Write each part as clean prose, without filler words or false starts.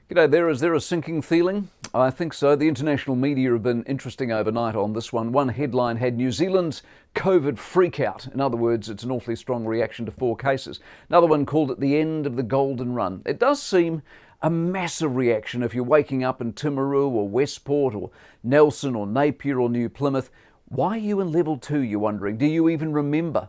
G'day there, is there a sinking feeling? I think so. The international media have been interesting overnight on this one. One headline had New Zealand's COVID freakout. In other words, it's an awfully strong reaction to 4 cases. Another one called it the end of the golden run. It does seem a massive reaction if you're waking up in Timaru or Westport or Nelson or Napier or New Plymouth. Why are you in level 2, you're wondering? Do you even remember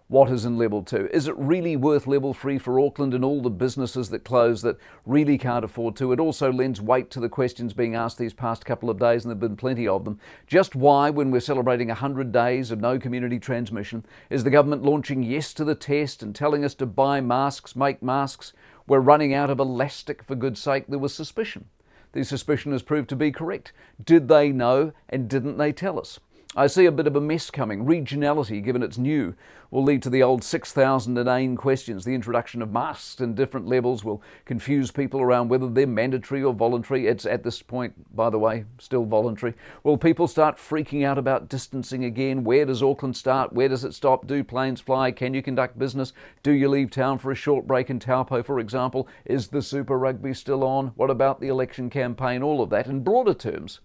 what is in level 2? Is it really worth level 3 for Auckland and all the businesses that close that really can't afford to? It also lends weight to the questions being asked these past couple of days, and there have been plenty of them. Just why, when we're celebrating 100 days of no community transmission, is the government launching yes to the test and telling us to buy masks, make masks? We're running out of elastic, for good's sake. There was suspicion. The suspicion has proved to be correct. Did they know and didn't they tell us? I see a bit of a mess coming. Regionality, given it's new, will lead to the old 6,000 inane questions. The introduction of masks in different levels will confuse people around whether they're mandatory or voluntary. It's at this point, by the way, still voluntary. Will people start freaking out about distancing again? Where does Auckland start? Where does it stop? Do planes fly? Can you conduct business? Do you leave town for a short break in Taupo, for example? Is the Super Rugby still on? What about the election campaign? All of that in broader terms.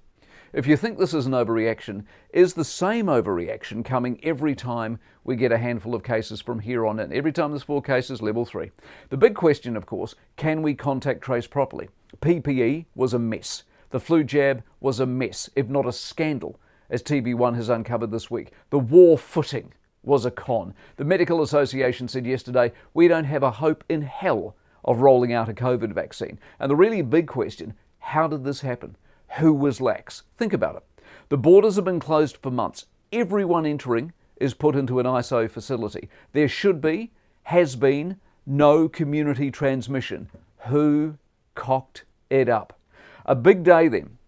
If you think this is an overreaction, is the same overreaction coming every time we get a handful of cases from here on in? Every time there's 4 cases, level 3. The big question, of course, can we contact trace properly? PPE was a mess. The flu jab was a mess, if not a scandal, as TV1 has uncovered this week. The war footing was a con. The Medical Association said yesterday, we don't have a hope in hell of rolling out a COVID vaccine. And the really big question, how did this happen? Who was lax? Think about it. The borders have been closed for months. Everyone entering is put into an ISO facility. There should be, has been, no community transmission. Who cocked it up? A big day then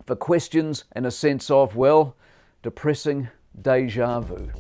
for questions and a sense of, well, depressing déjà vu.